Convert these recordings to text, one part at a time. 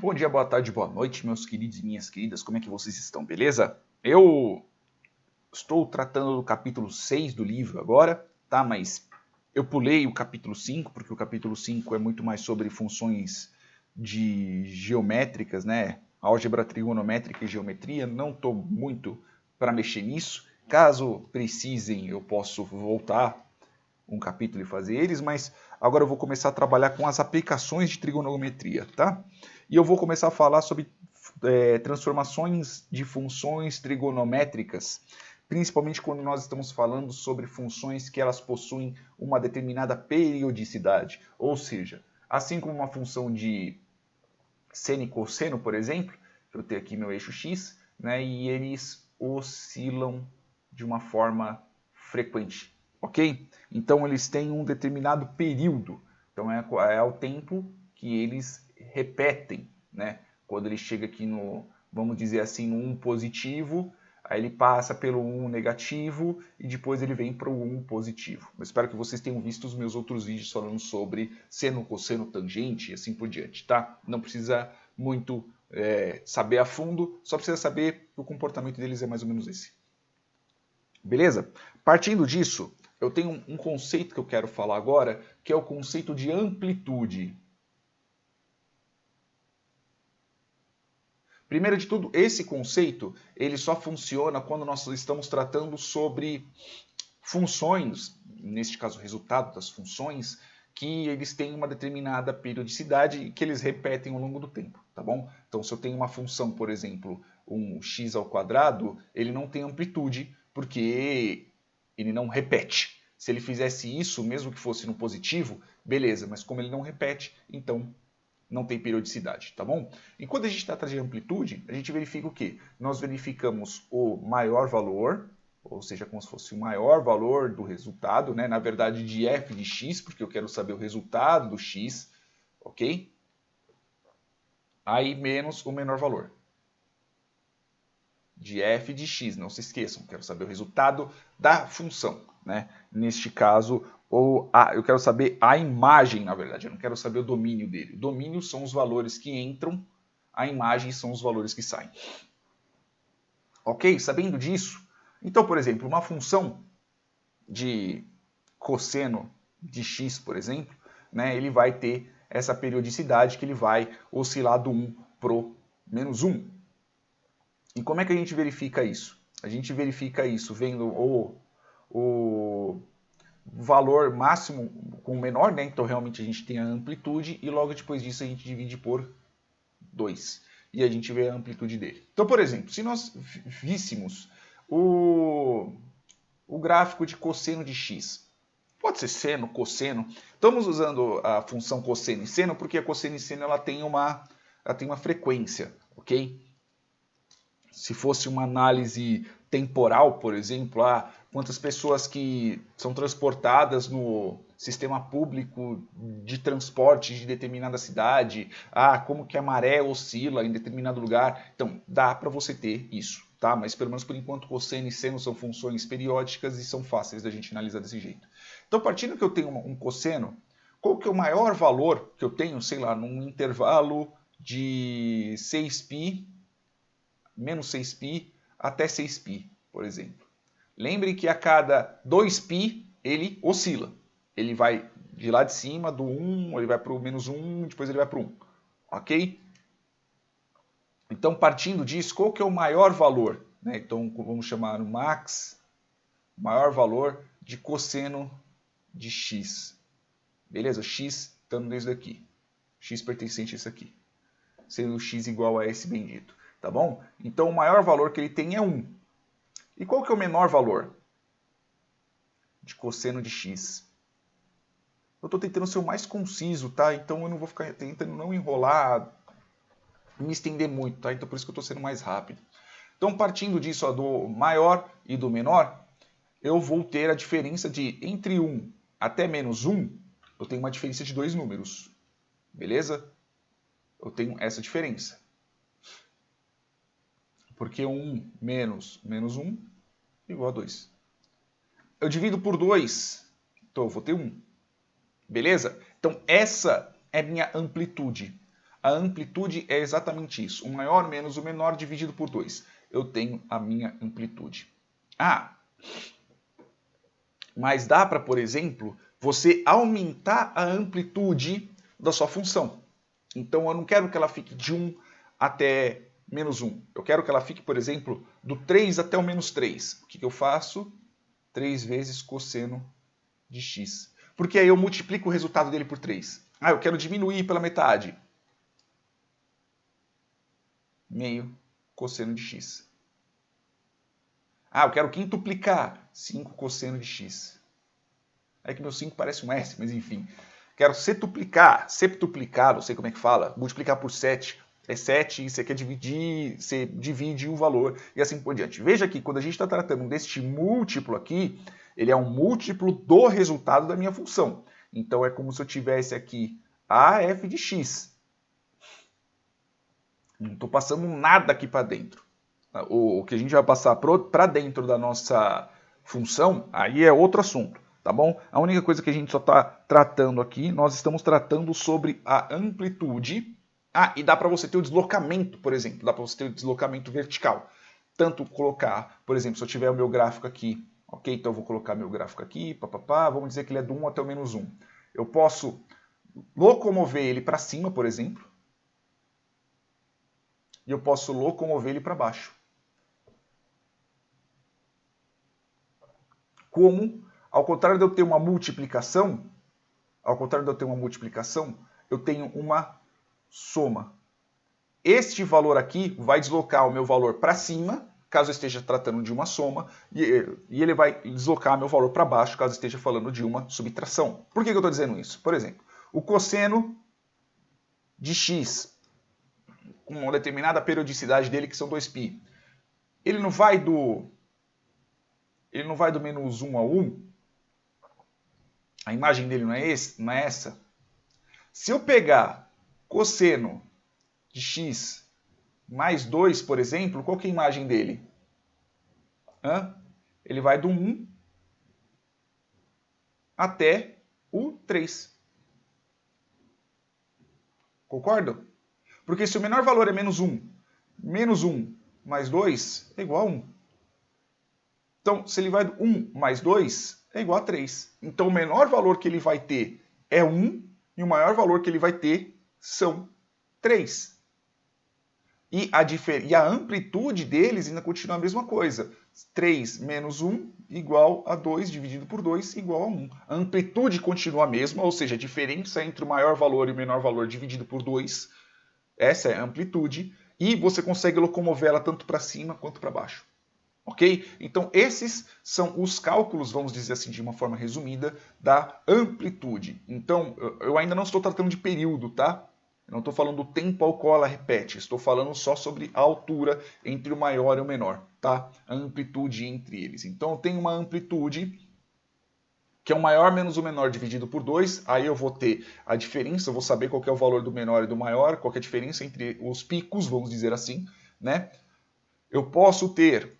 Bom dia, boa tarde, boa noite, meus queridos e minhas queridas, como é que vocês estão, beleza? Eu estou tratando do capítulo 6 do livro agora, tá? Mas eu pulei o capítulo 5, porque o capítulo 5 é muito mais sobre funções geométricas, né? Álgebra trigonométrica e geometria, não estou muito para mexer nisso. Caso precisem, eu posso voltar um capítulo e fazer eles, mas agora eu vou começar a trabalhar com as aplicações de trigonometria, tá? E eu vou começar a falar sobre transformações de funções trigonométricas, principalmente quando nós estamos falando sobre funções que elas possuem uma determinada periodicidade, ou seja, assim como uma função de seno e cosseno, por exemplo, eu tenho aqui meu eixo x, né, e eles oscilam de uma forma frequente, ok? Então eles têm um determinado período, então é o tempo que eles repetem, né? Quando ele chega aqui no, vamos dizer assim, no 1 positivo, aí ele passa pelo 1 negativo e depois ele vem para o 1 positivo. Eu espero que vocês tenham visto os meus outros vídeos falando sobre seno, cosseno, tangente e assim por diante, tá? Não precisa muito saber a fundo, só precisa saber que o comportamento deles é mais ou menos esse. Beleza? Partindo disso, eu tenho um conceito que eu quero falar agora, que é o conceito de amplitude. Primeiro de tudo, esse conceito ele só funciona quando nós estamos tratando sobre funções, neste caso o resultado das funções, que eles têm uma determinada periodicidade e que eles repetem ao longo do tempo, tá bom? Então se eu tenho uma função, por exemplo, um x ao quadrado, ele não tem amplitude porque ele não repete. Se ele fizesse isso, mesmo que fosse no positivo, beleza, mas como ele não repete, então não tem periodicidade, tá bom? E quando a gente trata de amplitude, a gente verifica o quê? Nós verificamos o maior valor, ou seja, como se fosse o maior valor do resultado, né? Na verdade de f de x, porque eu quero saber o resultado do x, ok? Aí menos o menor valor de f de x, não se esqueçam, quero saber o resultado da função, né? Neste caso, eu quero saber a imagem, na verdade, eu não quero saber o domínio dele. O domínio são os valores que entram, a imagem são os valores que saem. Ok? Sabendo disso, então, por exemplo, uma função de cosseno de x, por exemplo, né, ele vai ter essa periodicidade que ele vai oscilar do 1 para o menos 1. E como é que a gente verifica isso? A gente verifica isso vendo o valor máximo com o menor, né? Então realmente a gente tem a amplitude e logo depois disso a gente divide por 2. E a gente vê a amplitude dele. Então, por exemplo, se nós víssemos o gráfico de cosseno de x, pode ser seno, cosseno. Estamos usando a função cosseno e seno porque a cosseno e seno ela tem uma frequência, ok? Se fosse uma análise temporal, por exemplo, quantas pessoas que são transportadas no sistema público de transporte de determinada cidade, como que a maré oscila em determinado lugar. Então, dá para você ter isso, tá? Mas pelo menos por enquanto, cosseno e seno são funções periódicas e são fáceis da gente analisar desse jeito. Então, partindo que eu tenho um cosseno, qual que é o maior valor que eu tenho, sei lá, num intervalo de 6π menos 6π até 6π, por exemplo. Lembre que a cada 2π ele oscila. Ele vai de lá de cima, do 1, ele vai para o menos 1, depois ele vai para o 1. Ok? Então, partindo disso, qual que é o maior valor? Né? Então, vamos chamar o max, maior valor de cosseno de x. Beleza? X estando desde aqui. X pertencente a isso aqui. Sendo x igual a esse bendito. Tá bom? Então, o maior valor que ele tem é 1. E qual que é o menor valor de cosseno de x? Eu estou tentando ser o mais conciso, tá? Então eu não vou ficar tentando não enrolar, me estender muito, tá? Então por isso que eu estou sendo mais rápido. Então partindo disso, do maior e do menor, eu vou ter a diferença de entre 1 até menos 1, eu tenho uma diferença de 2 números. Beleza? Eu tenho essa diferença. Porque 1 menos 1 igual a 2. Eu divido por 2, então eu vou ter 1. Beleza? Então essa é minha amplitude. A amplitude é exatamente isso. O maior menos o menor dividido por 2. Eu tenho a minha amplitude. Ah, mas dá para, por exemplo, você aumentar a amplitude da sua função. Então eu não quero que ela fique de 1 até menos 1. Eu quero que ela fique, por exemplo, do 3 até o menos 3. O que eu faço? 3 vezes cosseno de x. Porque aí eu multiplico o resultado dele por 3. Ah, eu quero diminuir pela metade. Meio cosseno de x. Ah, eu quero quintuplicar. 5 cosseno de x. É que meu 5 parece um S, mas enfim. Quero setuplicar, septuplicar, não sei como é que fala, multiplicar por 7. É 7 e você quer dividir, você divide o valor e assim por diante. Veja que quando a gente está tratando deste múltiplo aqui, ele é um múltiplo do resultado da minha função. Então é como se eu tivesse aqui AF de x. Não estou passando nada aqui para dentro. O que a gente vai passar para dentro da nossa função, aí é outro assunto, tá bom? A única coisa que a gente só está tratando aqui, nós estamos tratando sobre a amplitude. Ah, e dá para você ter o deslocamento, por exemplo, dá para você ter o deslocamento vertical. Tanto colocar, por exemplo, se eu tiver o meu gráfico aqui, ok? Então eu vou colocar meu gráfico aqui, papapá, vamos dizer que ele é do 1 até o menos 1. Eu posso locomover ele para cima, por exemplo, e eu posso locomover ele para baixo. Como, ao contrário de eu ter uma multiplicação, eu tenho uma soma. Este valor aqui vai deslocar o meu valor para cima, caso eu esteja tratando de uma soma, e ele vai deslocar meu valor para baixo, caso eu esteja falando de uma subtração. Por que eu estou dizendo isso? Por exemplo, o cosseno de x, com uma determinada periodicidade dele, que são 2π, ele não vai do menos 1 a 1, a imagem dele não é essa. Se eu pegar cosseno de x mais 2, por exemplo, qual que é a imagem dele? Ele vai do 1 até o 3. Concordam? Porque se o menor valor é menos 1 mais 2 é igual a 1. Então, se ele vai do 1 mais 2 é igual a 3. Então, o menor valor que ele vai ter é 1 e o maior valor que ele vai ter são 3. E a amplitude deles ainda continua a mesma coisa. 3 menos 1 igual a 2 dividido por 2 igual a 1. A amplitude continua a mesma, ou seja, a diferença entre o maior valor e o menor valor dividido por 2. Essa é a amplitude. E você consegue locomover ela tanto para cima quanto para baixo. Ok? Então esses são os cálculos, vamos dizer assim, de uma forma resumida, da amplitude. Então eu ainda não estou tratando de período, tá? Eu não estou falando do tempo ao qual ela repete, estou falando só sobre a altura entre o maior e o menor, tá? A amplitude entre eles. Então eu tenho uma amplitude que é o maior menos o menor dividido por 2, aí eu vou ter a diferença, eu vou saber qual que é o valor do menor e do maior, qual que é a diferença entre os picos, vamos dizer assim, né? Eu posso ter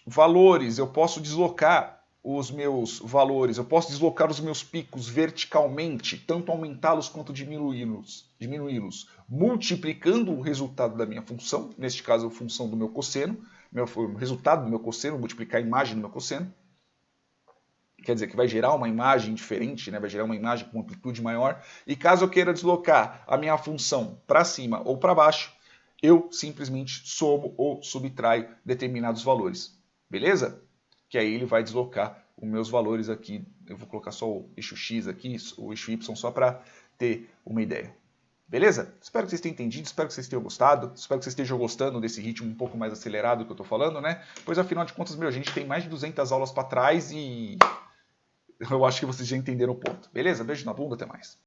valores, eu posso deslocar os meus valores, eu posso deslocar os meus picos verticalmente, tanto aumentá-los quanto diminuí-los, multiplicando o resultado da minha função, neste caso a função do meu cosseno, o resultado do meu cosseno, multiplicar a imagem do meu cosseno, quer dizer que vai gerar uma imagem diferente, né? Vai gerar uma imagem com amplitude maior, e caso eu queira deslocar a minha função para cima ou para baixo, eu simplesmente somo ou subtraio determinados valores. Beleza? Que aí ele vai deslocar os meus valores aqui. Eu vou colocar só o eixo X aqui, o eixo Y, só para ter uma ideia. Beleza? Espero que vocês tenham entendido, espero que vocês tenham gostado, espero que vocês estejam gostando desse ritmo um pouco mais acelerado que eu estou falando, né? Pois afinal de contas, a gente tem mais de 200 aulas para trás e eu acho que vocês já entenderam o ponto. Beleza? Beijo na bunda, até mais.